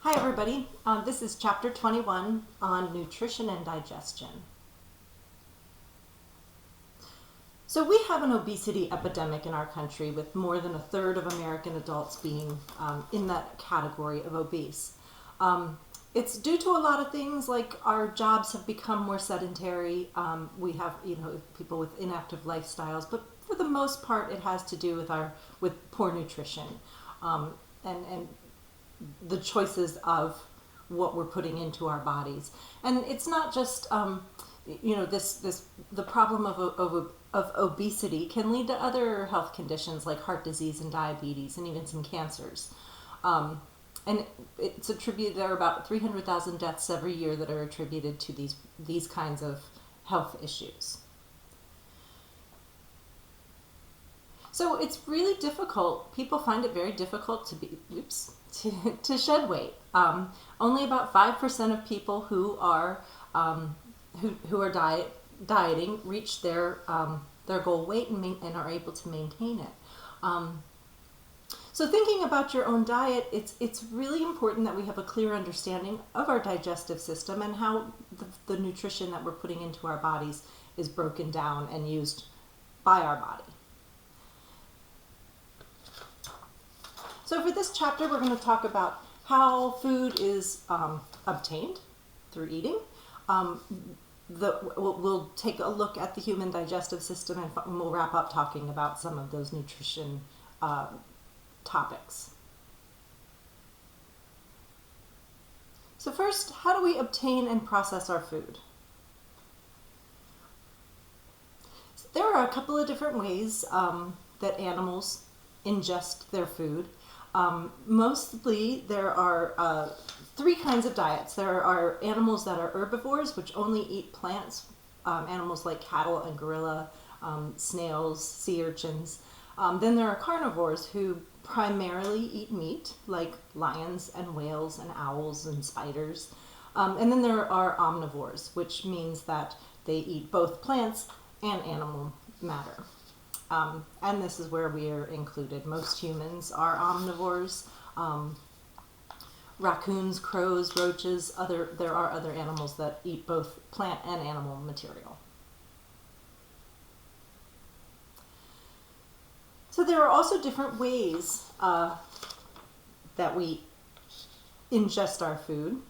Hi everybody, this is chapter 21 on nutrition and digestion. So we have an obesity epidemic in our country with more than a third of American adults being in that category of obese. It's due to a lot of things, like our jobs have become more sedentary. We have people with inactive lifestyles, but for the most part it has to do with poor nutrition and the choices of what we're putting into our bodies. And it's not just the problem of obesity can lead to other health conditions like heart disease and diabetes and even some cancers. And it's attributed, there are about 300,000 deaths every year that are attributed to these kinds of health issues. So it's really difficult. People find it very difficult to shed weight. Only about 5% of people who are dieting reach their goal weight and are able to maintain it. So thinking about your own diet, it's really important that we have a clear understanding of our digestive system and how the nutrition that we're putting into our bodies is broken down and used by our body. So for this chapter, we're going to talk about how food is obtained through eating. We'll take a look at the human digestive system, and we'll wrap up talking about some of those nutrition topics. So first, how do we obtain and process our food? So there are a couple of different ways that animals ingest their food. Mostly there are three kinds of diets. There are animals that are herbivores, which only eat plants, animals like cattle and gorilla, snails, sea urchins. Then there are carnivores who primarily eat meat, like lions and whales and owls and spiders. And then there are omnivores, which means that they eat both plants and animal matter. And this is where we are included. Most humans are omnivores. Raccoons, crows, roaches, there are other animals that eat both plant and animal material. So there are also different ways that we ingest our food.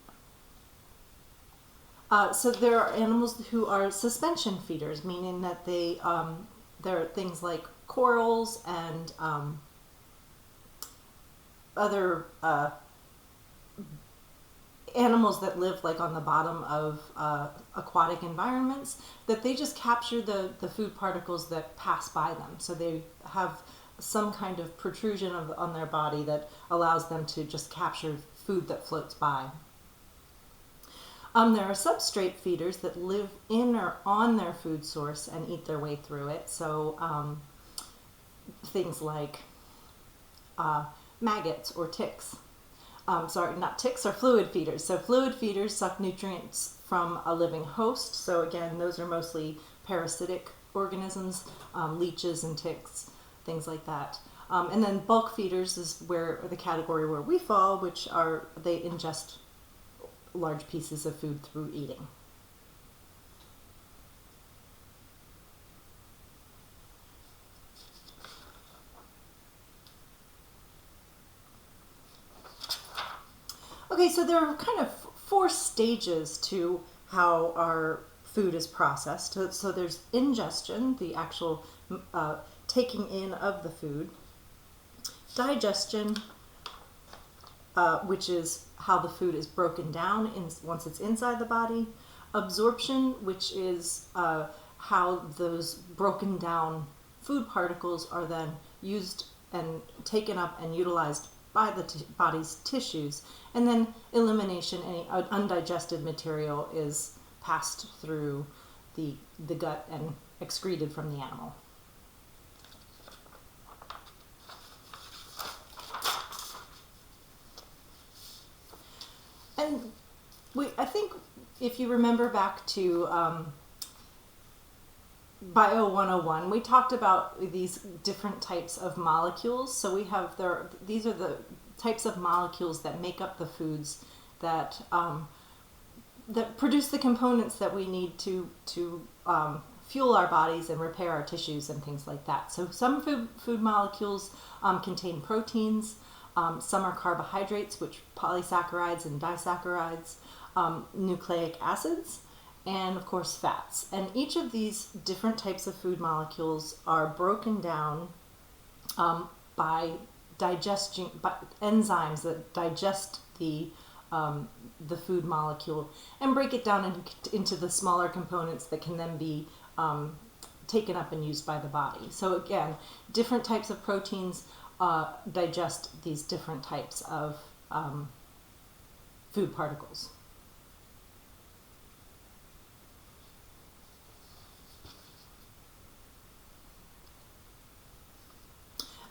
So there are animals who are suspension feeders, meaning that there are things like corals and other animals that live like on the bottom of aquatic environments, that they just capture the food particles that pass by them. So they have some kind of protrusion on their body that allows them to just capture food that floats by. There are substrate feeders that live in or on their food source and eat their way through it. So things like maggots or ticks. Not ticks, or fluid feeders. So fluid feeders suck nutrients from a living host. So again, those are mostly parasitic organisms, leeches and ticks, things like that. And then bulk feeders is the category where we fall, which they ingest large pieces of food through eating. Okay, so there are kind of four stages to how our food is processed. So there's ingestion, the actual taking in of the food. Digestion, which is how the food is broken down once it's inside the body. Absorption, which is how those broken down food particles are then used and taken up and utilized by the body's tissues. And then elimination, any undigested material is passed through the gut and excreted from the animal. And I think if you remember back to BIOL 101, we talked about these different types of molecules. So these are the types of molecules that make up the foods that that produce the components that we need to fuel our bodies and repair our tissues and things like that. So some food molecules contain proteins, some are carbohydrates, which polysaccharides and disaccharides, nucleic acids, and of course fats. And each of these different types of food molecules are broken down by digestion, by enzymes that digest the food molecule and break it down into the smaller components that can then be taken up and used by the body. So again, different types of proteins digest these different types of food particles.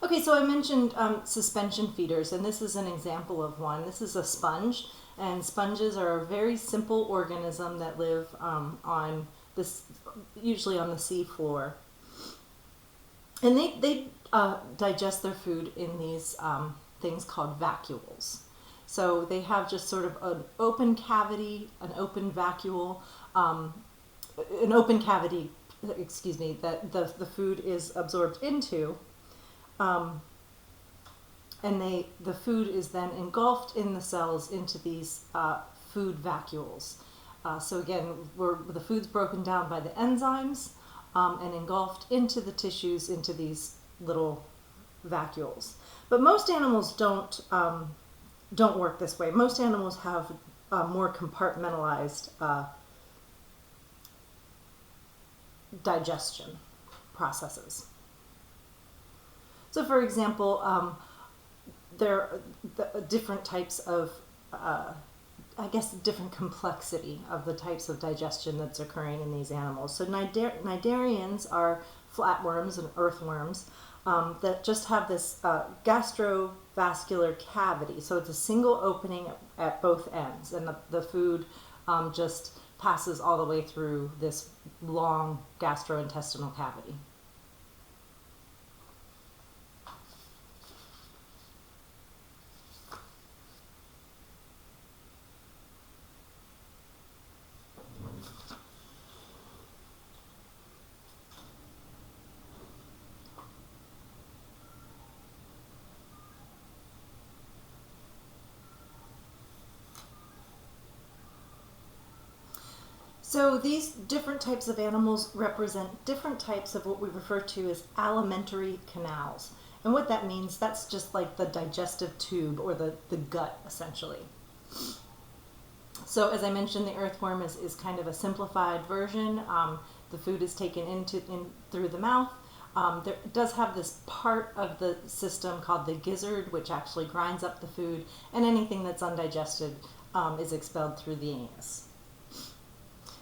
Okay, so I mentioned suspension feeders, and this is an example of one. This is a sponge, and sponges are a very simple organism that live on this, usually on the sea floor. And they digest their food in these things called vacuoles. So they have just sort of an open cavity, an open vacuole, an open cavity, excuse me, that the food is absorbed into. And the food is then engulfed in the cells into these food vacuoles. So again, the food's broken down by the enzymes and engulfed into the tissues, into these little vacuoles. But most animals don't work this way. Most animals have more compartmentalized digestion processes. So for example, there are different types of, I guess, different complexity of the types of digestion that's occurring in these animals. So cnidarians are flatworms and earthworms that just have this gastrovascular cavity. So it's a single opening at both ends, and the food just passes all the way through this long gastrointestinal cavity. So these different types of animals represent different types of what we refer to as alimentary canals. And what that means, that's just like the digestive tube or the gut, essentially. So as I mentioned, the earthworm is kind of a simplified version. The food is taken in through the mouth. There does have this part of the system called the gizzard, which actually grinds up the food, and anything that's undigested is expelled through the anus.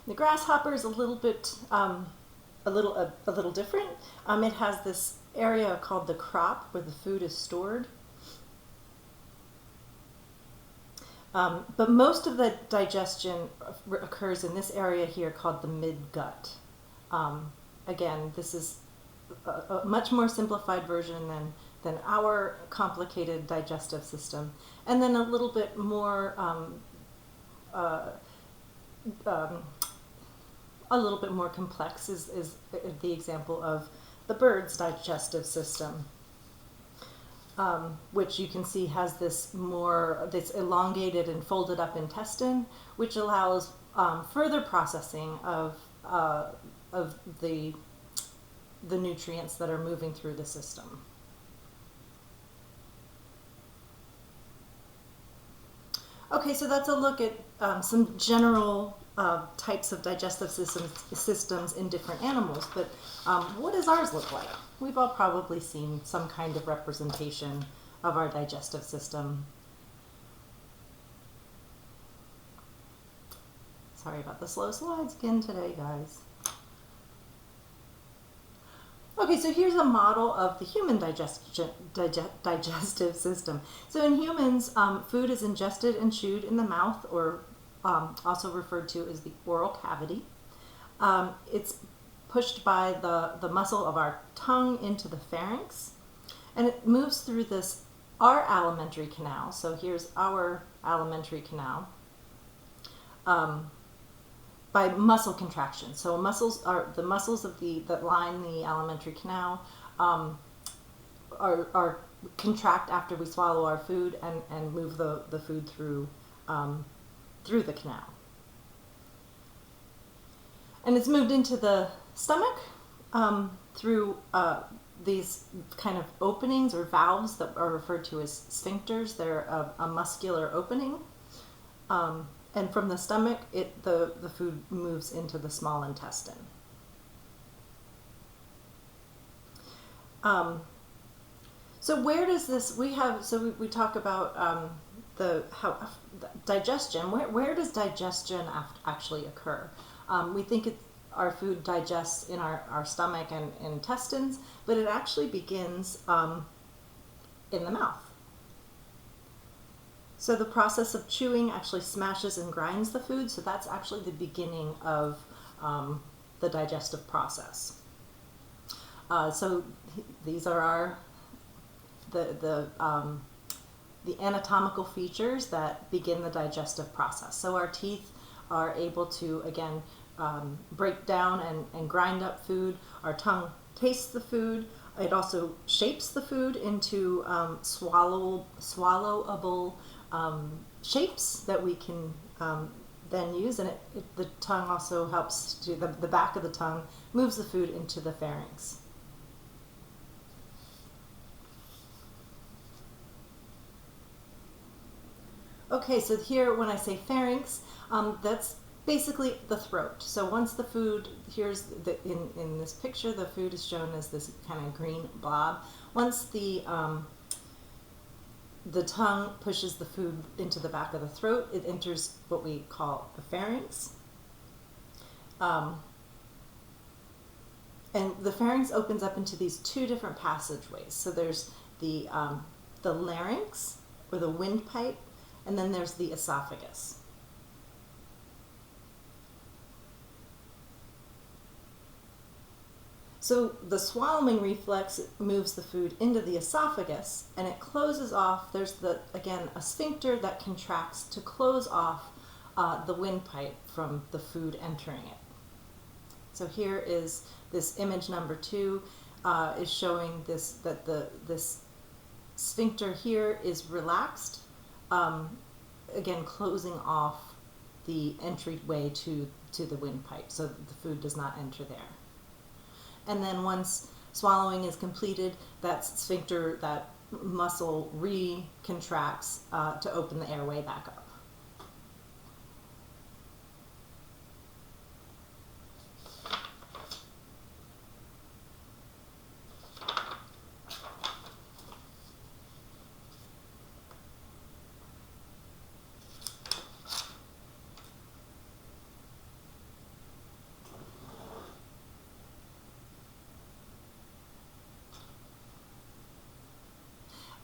The grasshopper is a little bit, a little different. It has this area called the crop where the food is stored. But most of the digestion occurs in this area here called the midgut. Again, this is a much more simplified version than our complicated digestive system, and then a little bit more complex is the example of the bird's digestive system, which you can see has this elongated and folded up intestine, which allows further processing of the nutrients that are moving through the system. Okay, so that's a look at some general types of digestive systems in different animals, but what does ours look like? We've all probably seen some kind of representation of our digestive system. Sorry about the slow slides again today, guys. Okay, so here's a model of the human digestive system. So in humans, food is ingested and chewed in the mouth, or also referred to as the oral cavity. It's pushed by the muscle of our tongue into the pharynx, and it moves through this our alimentary canal, so here's our alimentary canal, by muscle contraction. So muscles are the muscles of that line the alimentary canal, are contract after we swallow our food and move the food through the canal. And it's moved into the stomach through these kind of openings or valves that are referred to as sphincters. They're a muscular opening. And from the stomach, the food moves into the small intestine. So where does this, we talk about the digestion. Where does digestion actually occur? We think our food digests in our stomach and intestines, but it actually begins in the mouth. So the process of chewing actually smashes and grinds the food, so that's actually the beginning of the digestive process. So these are the anatomical features that begin the digestive process. So our teeth are able to, again, break down and grind up food. Our tongue tastes the food. It also shapes the food into swallowable shapes that we can then use. And the tongue also helps to, the back of the tongue moves the food into the pharynx. Okay, so here when I say pharynx, that's basically the throat. So once the food, in this picture, the food is shown as this kind of green blob. Once the tongue pushes the food into the back of the throat, it enters what we call the pharynx. And the pharynx opens up into these two different passageways. So there's the larynx, or the windpipe, and then there's the esophagus. So the swallowing reflex moves the food into the esophagus, and it closes off. There's again a sphincter that contracts to close off the windpipe from the food entering it. So here is this image number 2 is showing this sphincter here is relaxed, again closing off the entryway to the windpipe, so that the food does not enter there. And then once swallowing is completed, that sphincter, that muscle recontracts to open the airway back up.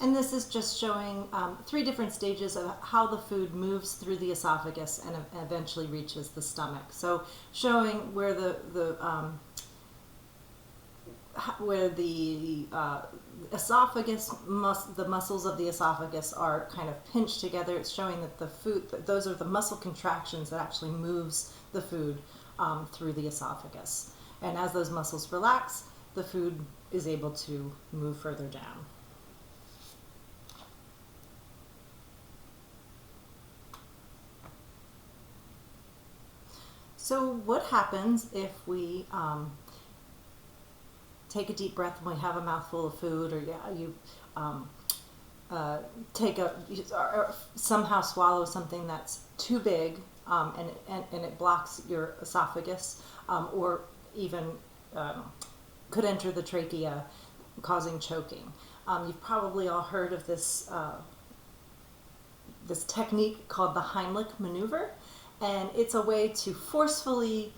And this is just showing 3 different stages of how the food moves through the esophagus and eventually reaches the stomach. So showing where the esophagus, the muscles of the esophagus are kind of pinched together. It's showing that the food, those are the muscle contractions that actually moves the food through the esophagus. And as those muscles relax, the food is able to move further down. So what happens if we take a deep breath when we have a mouthful of food, or you somehow swallow something that's too big and it blocks your esophagus, or even could enter the trachea, causing choking. You've probably all heard of this technique called the Heimlich maneuver. And it's a way to forcefully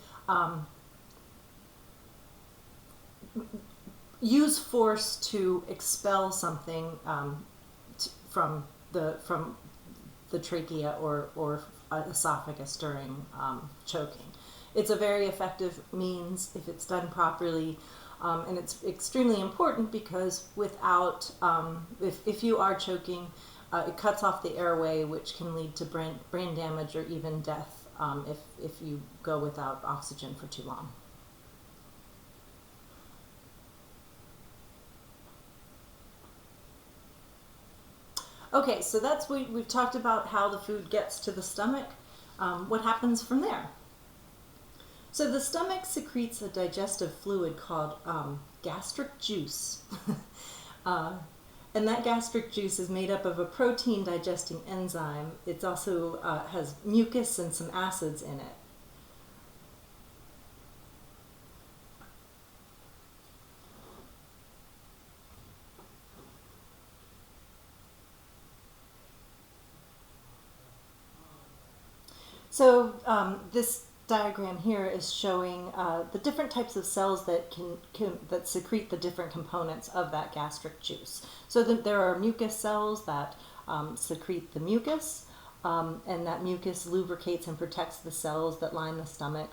use force to expel something from the trachea or esophagus during choking. It's a very effective means if it's done properly. And it's extremely important because without, if you are choking, it cuts off the airway, which can lead to brain damage or even death if you go without oxygen for too long. Okay, so we've talked about how the food gets to the stomach. What happens from there? So the stomach secretes a digestive fluid called gastric juice. And that gastric juice is made up of a protein digesting enzyme. It also has mucus and some acids in it. So this diagram here is showing the different types of cells that that secrete the different components of that gastric juice. So there are mucus cells that secrete the mucus, and that mucus lubricates and protects the cells that line the stomach.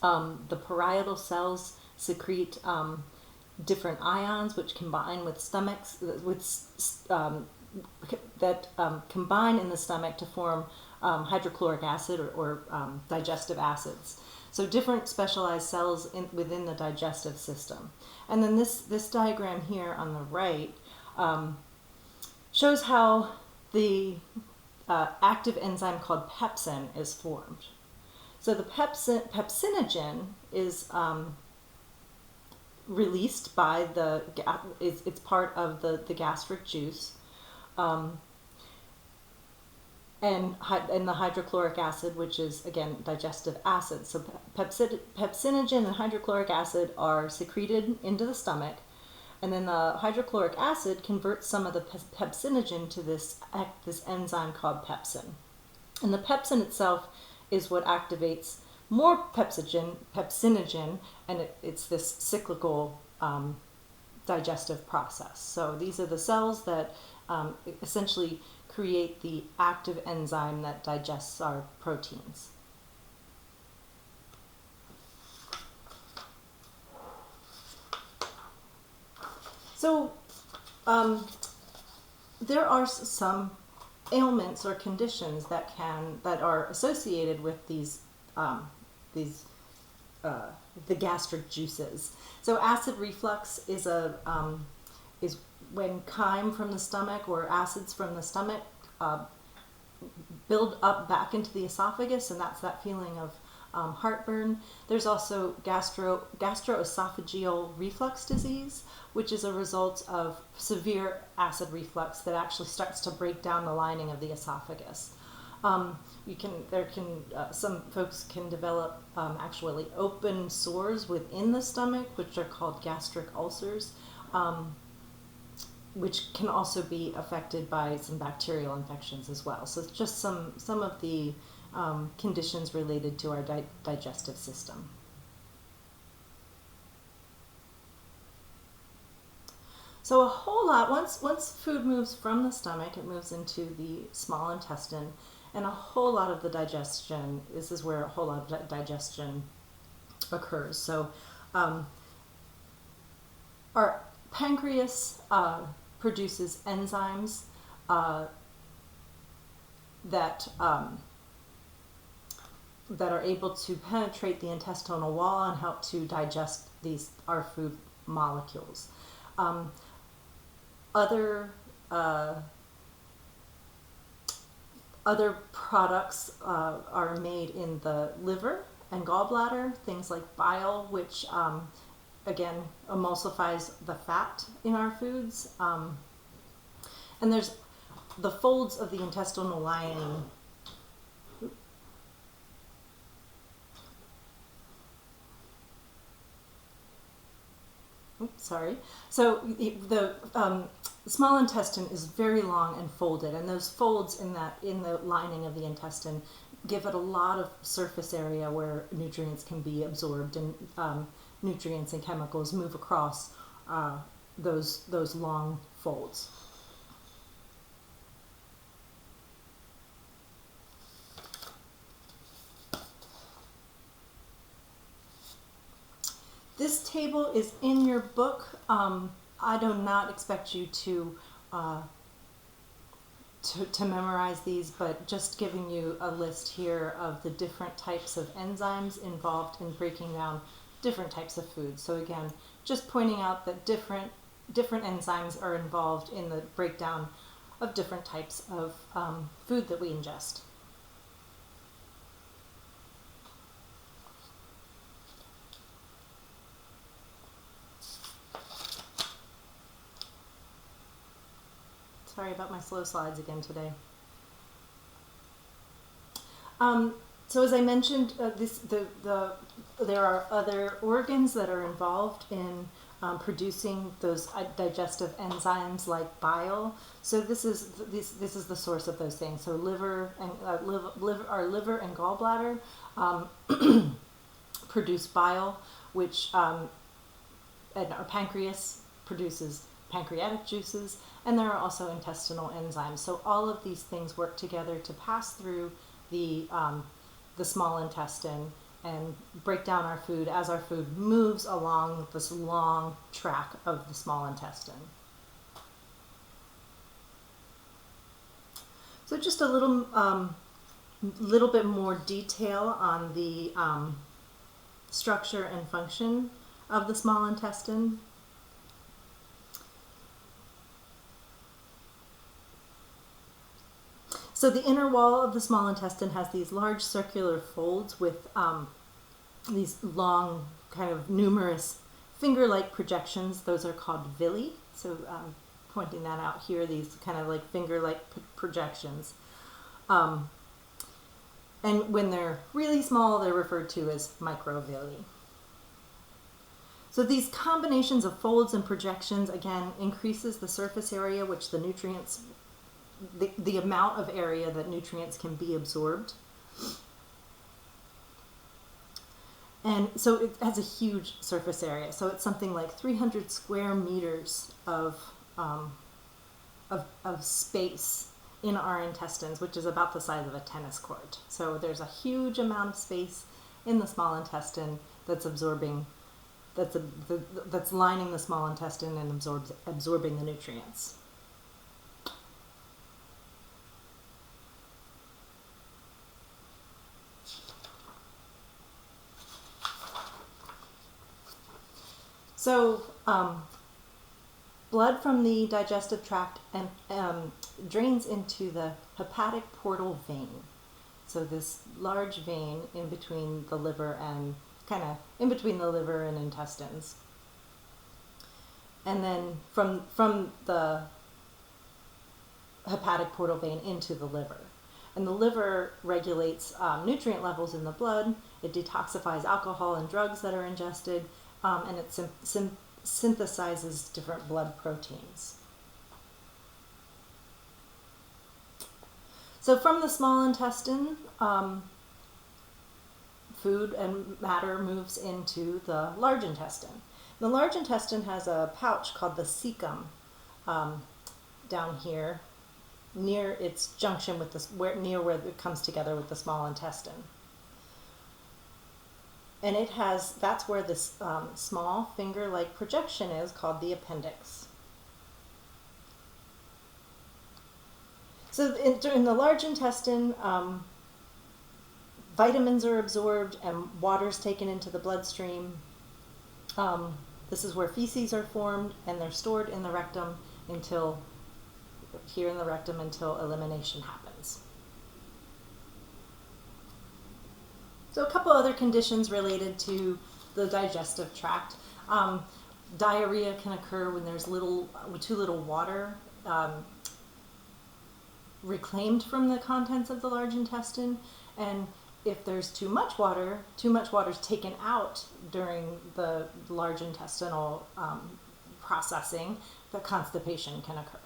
The parietal cells secrete different ions which combine with stomachs that combine in the stomach to form hydrochloric acid or digestive acids. So different specialized cells within the digestive system. And then this diagram here on the right shows how the active enzyme called pepsin is formed. So the pepsinogen is released by it's part of the gastric juice. And the hydrochloric acid, which is, again, digestive acid. So pepsinogen and hydrochloric acid are secreted into the stomach, and then the hydrochloric acid converts some of the pepsinogen to this enzyme called pepsin. And the pepsin itself is what activates more pepsinogen, and it's this cyclical digestive process. So these are the cells that essentially create the active enzyme that digests our proteins. So there are some ailments or conditions that are associated with the gastric juices. So acid reflux is when chyme from the stomach or acids from the stomach build up back into the esophagus, and that's that feeling of heartburn. There's also gastroesophageal reflux disease, which is a result of severe acid reflux that actually starts to break down the lining of the esophagus. Some folks can develop actually open sores within the stomach, which are called gastric ulcers, which can also be affected by some bacterial infections as well. So it's just some of the conditions related to our digestive system. So a whole lot, once food moves from the stomach, it moves into the small intestine, and a whole lot of the digestion, this is where a whole lot of digestion occurs. So our pancreas produces enzymes that are able to penetrate the intestinal wall and help to digest our food molecules. Other products are made in the liver and gallbladder, things like bile, which again emulsifies the fat in our foods. And there's the folds of the intestinal lining. Sorry. So the small intestine is very long and folded, and those folds in the lining of the intestine give it a lot of surface area where nutrients can be absorbed, and nutrients and chemicals move across those long folds. This table is in your book. I do not expect you to memorize these, but just giving you a list here of the different types of enzymes involved in breaking down different types of foods. So again, just pointing out that different enzymes are involved in the breakdown of different types of food that we ingest. Sorry about my slow slides again today. So as I mentioned, there are other organs that are involved in producing those digestive enzymes like bile. So this is the source of those things. So our liver and gallbladder produce bile, which and our pancreas produces pancreatic juices, and there are also intestinal enzymes. So all of these things work together to pass through the small intestine and break down our food as our food moves along this long track of the small intestine. So just a little bit more detail on the structure and function of the small intestine. So the inner wall of the small intestine has these large circular folds with these long, kind of numerous finger-like projections. Those are called villi. So pointing that out here, these kind of like finger-like projections. And when they're really small, they're referred to as microvilli. So these combinations of folds and projections, again, increases the surface area which the nutrients the amount of area that nutrients can be absorbed. And so it has a huge surface area. So it's something like 300 square meters of space in our intestines, which is about the size of a tennis court. So there's a huge amount of space in the small intestine that's absorbing, that's lining the small intestine and absorbing the nutrients. So blood from the digestive tract drains into the hepatic portal vein. So this large vein in between the liver and intestines. And then from the hepatic portal vein into the liver. And the liver regulates nutrient levels in the blood. It detoxifies alcohol and drugs that are ingested. And it synthesizes different blood proteins. So from the small intestine, food and matter moves into the large intestine. The large intestine has a pouch called the cecum down here, near its junction with near where it comes together with the small intestine. And that's where this small finger-like projection is, called the appendix. So in the large intestine, vitamins are absorbed and water is taken into the bloodstream. This is where feces are formed, and they're stored in the rectum until elimination happens. So a couple other conditions related to the digestive tract. Diarrhea can occur when there's too little water reclaimed from the contents of the large intestine, and if there's too much water is taken out during the large intestinal processing, the constipation can occur.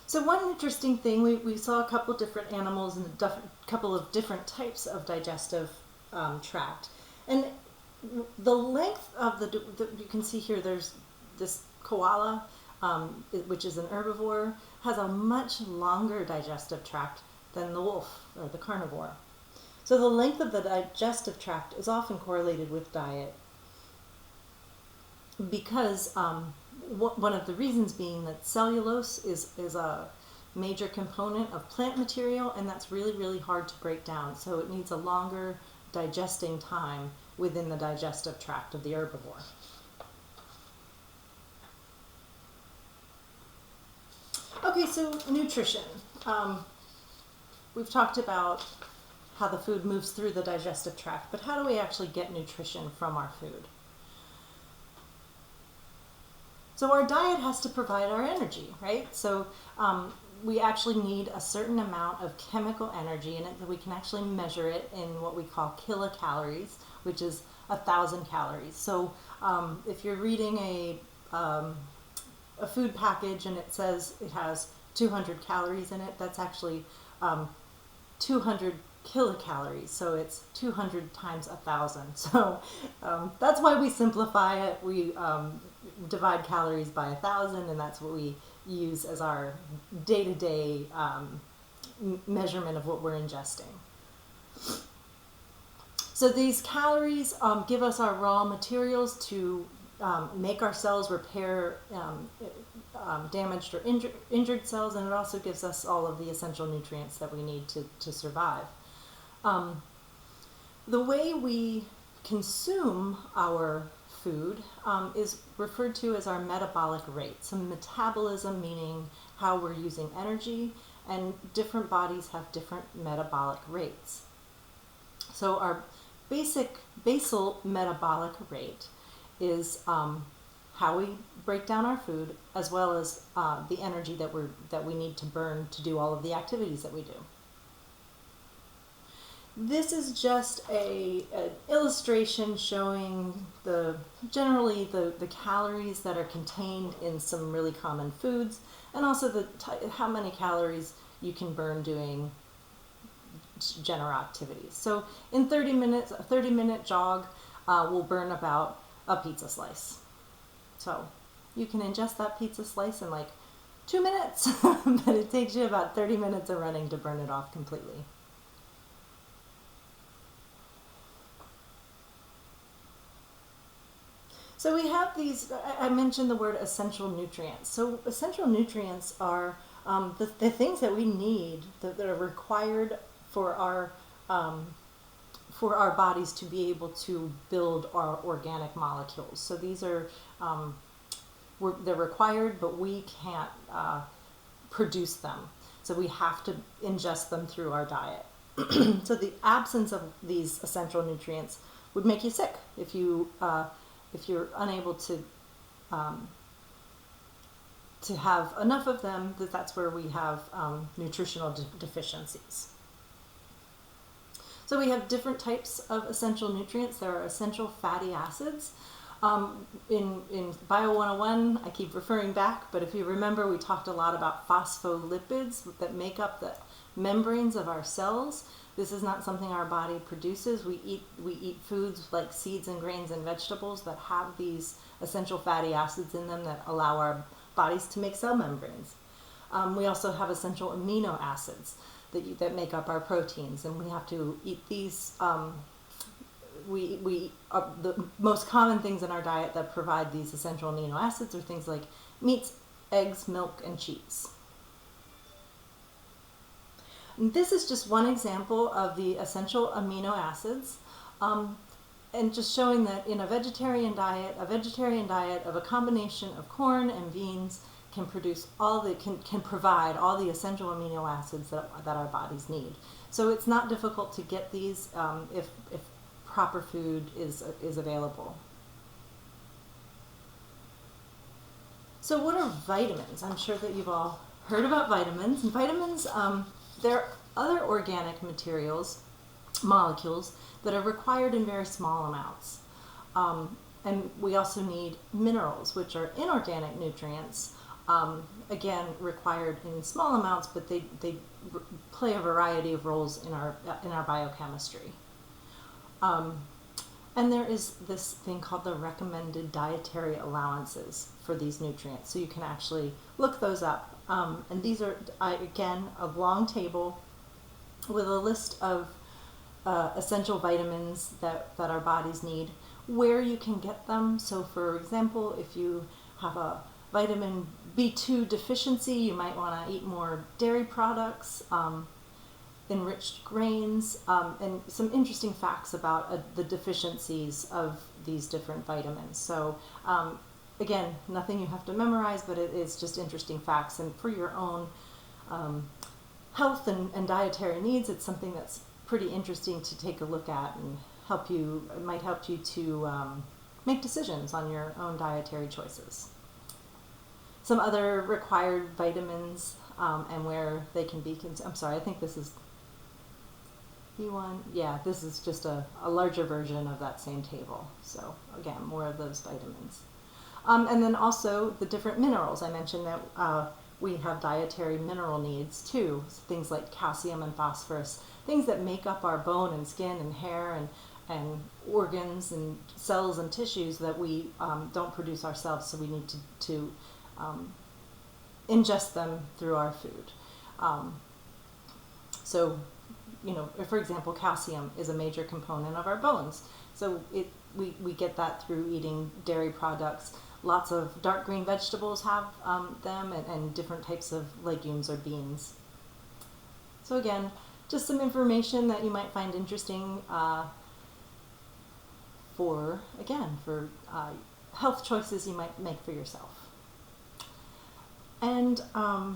So one interesting thing, we saw a couple different animals and a couple of different types of digestive tract. And the length of you can see here, there's this koala, which is an herbivore, has a much longer digestive tract than the wolf or the carnivore. So the length of the digestive tract is often correlated with diet because one of the reasons being that cellulose is a major component of plant material, and that's really, really hard to break down. So it needs a longer digesting time within the digestive tract of the herbivore. Okay, so nutrition. We've talked about how the food moves through the digestive tract, but how do we actually get nutrition from our food? So our diet has to provide our energy, right? So we actually need a certain amount of chemical energy in it that we can actually measure it in what we call kilocalories, which is 1,000 calories. So if you're reading a food package and it says it has 200 calories in it, that's actually 200 kilocalories. So it's 200 times 1,000. So that's why we simplify it. We divide calories by 1,000, and that's what we use as our day-to-day measurement of what we're ingesting. So these calories give us our raw materials to make our cells repair damaged or injured cells, and it also gives us all of the essential nutrients that we need to survive. The way we consume our food is referred to as our metabolic rate. So metabolism meaning how we're using energy, and different bodies have different metabolic rates. So our basal metabolic rate is how we break down our food, as well as the energy that we need to burn to do all of the activities that we do. This is just an illustration showing generally the calories that are contained in some really common foods, and also how many calories you can burn doing general activities. So in 30 minutes, a 30-minute jog will burn about a pizza slice. So you can ingest that pizza slice in like 2 minutes, but it takes you about 30 minutes of running to burn it off completely. So we have these, I mentioned the word essential nutrients. So essential nutrients are the things that we need that are required for our bodies to be able to build our organic molecules. So these are, they're required, but we can't produce them. So we have to ingest them through our diet. So the absence of these essential nutrients would make you sick if you're unable to have enough of them. That's where we have nutritional deficiencies. So we have different types of essential nutrients. There are essential fatty acids. In BIOL 101, I keep referring back, but if you remember, we talked a lot about phospholipids that make up the membranes of our cells. This is not something our body produces. We eat foods like seeds and grains and vegetables that have these essential fatty acids in them that allow our bodies to make cell membranes. We also have essential amino acids that make up our proteins, and we have to eat these. The most common things in our diet that provide these essential amino acids are things like meats, eggs, milk, and cheese. And this is just one example of the essential amino acids, and just showing that in a vegetarian diet of a combination of corn and beans can provide all the essential amino acids that our bodies need. So it's not difficult to get these if proper food is available. So what are vitamins? I'm sure that you've all heard about vitamins. And vitamins, they're other organic molecules that are required in very small amounts. And we also need minerals, which are inorganic nutrients, again, required in small amounts, but they play a variety of roles in our biochemistry. And there is this thing called the recommended dietary allowances for these nutrients. So you can actually look those up. And these are, again, a long table with a list of essential vitamins that our bodies need, where you can get them. So for example, if you have a vitamin B2 deficiency, you might want to eat more dairy products, enriched grains, and some interesting facts about the deficiencies of these different vitamins. So again, nothing you have to memorize, but it is just interesting facts, and for your own health and dietary needs, it's something that's pretty interesting to take a look at and it might help you to make decisions on your own dietary choices. Some other required vitamins and where they can be I'm sorry, I think this is B1. Yeah, this is just a larger version of that same table. So again, more of those vitamins. And then also the different minerals. I mentioned that we have dietary mineral needs too. So things like calcium and phosphorus, things that make up our bone and skin and hair and organs and cells and tissues that we don't produce ourselves, so we need to ingest them through our food. So, for example, calcium is a major component of our bones. So we get that through eating dairy products. Lots of dark green vegetables have them, and different types of legumes or beans. So again, just some information that you might find interesting for health choices you might make for yourself. And I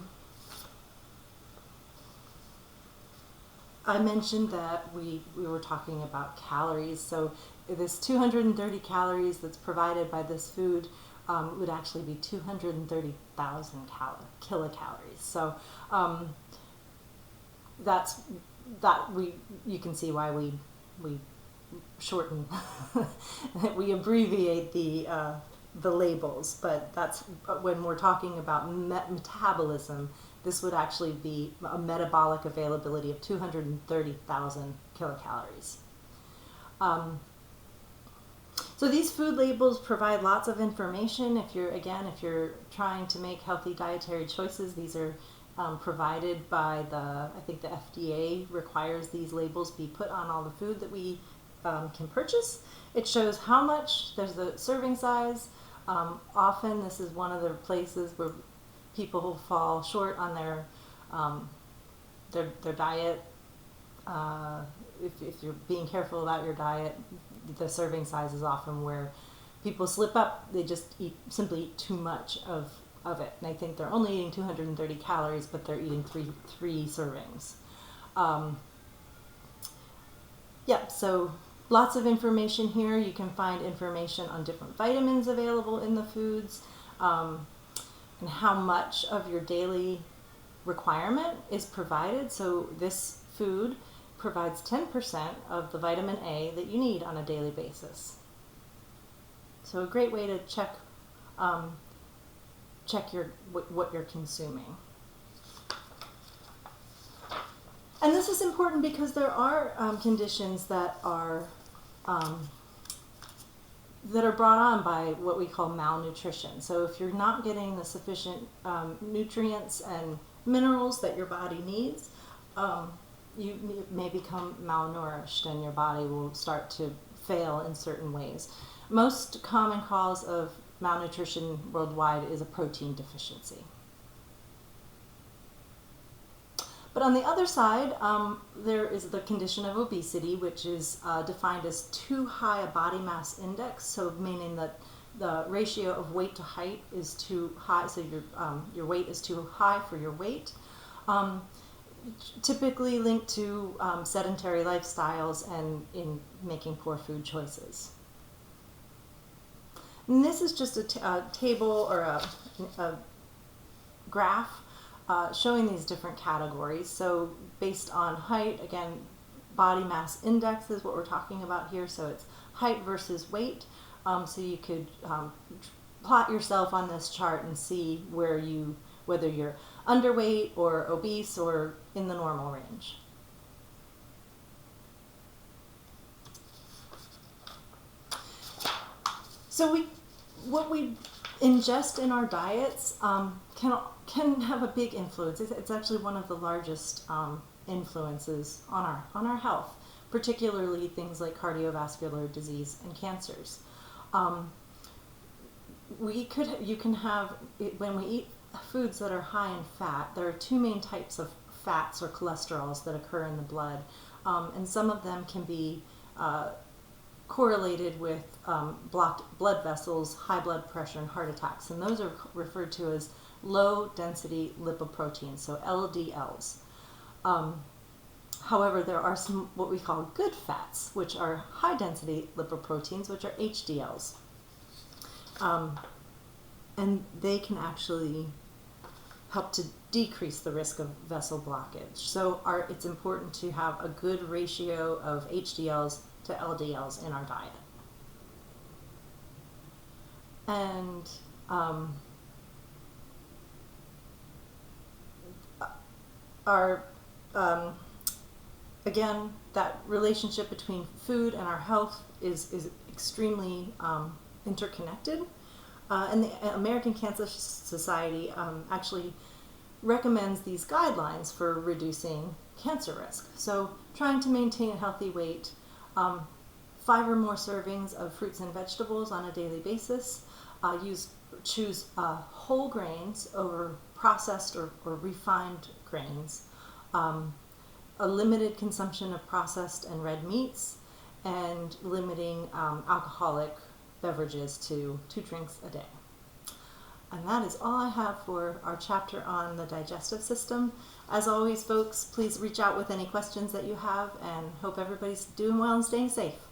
mentioned that we were talking about calories. So this 230 calories that's provided by this food would actually be 230,000 kilocalories. So you can see why we shorten, we abbreviate the labels, but that's when we're talking about metabolism. This would actually be a metabolic availability of 230,000 kilocalories. So these food labels provide lots of information. If you're trying to make healthy dietary choices, these are provided by I think the FDA requires these labels be put on all the food that we can purchase. It shows how much, there's the serving size. Often this is one of the places where people fall short on their diet. If you're being careful about your diet, the serving size is often where people slip up. They just simply eat too much of it, and I think they're only eating 230 calories, but they're eating three servings. So lots of information here. You can find information on different vitamins available in the foods, and how much of your daily requirement is provided. So this food provides 10% of the vitamin A that you need on a daily basis. So a great way to check what you're consuming. And this is important because there are conditions that are brought on by what we call malnutrition. So if you're not getting the sufficient nutrients and minerals that your body needs, you may become malnourished, and your body will start to fail in certain ways. Most common cause of malnutrition worldwide is a protein deficiency. But on the other side, there is the condition of obesity, which is defined as too high a body mass index, so meaning that the ratio of weight to height is too high, so your weight is too high for your weight. Typically linked to sedentary lifestyles and in making poor food choices. And this is just a table or a graph showing these different categories. So based on height, again, body mass index is what we're talking about here. So it's height versus weight. So you could plot yourself on this chart and see whether you're underweight or obese or in the normal range. So what we ingest in our diets can have a big influence. It's actually one of the largest influences on our health. particularly things like cardiovascular disease and cancers. You can have, when we eat foods that are high in fat, there are two main types of fats or cholesterols that occur in the blood, and some of them can be correlated with blocked blood vessels, high blood pressure, and heart attacks, and those are referred to as low density lipoproteins, so LDLs. However, there are some what we call good fats, which are high density lipoproteins, which are HDLs. And they can actually help to decrease the risk of vessel blockage. So it's important to have a good ratio of HDLs to LDLs in our diet. And again, that relationship between food and our health is extremely interconnected. And the American Cancer Society actually recommends these guidelines for reducing cancer risk. So trying to maintain a healthy weight, 5 or more servings of fruits and vegetables on a daily basis, choose whole grains over processed or refined grains, a limited consumption of processed and red meats, and limiting alcoholic beverages to 2 drinks a day. And that is all I have for our chapter on the digestive system. As always, folks, please reach out with any questions that you have, and hope everybody's doing well and staying safe.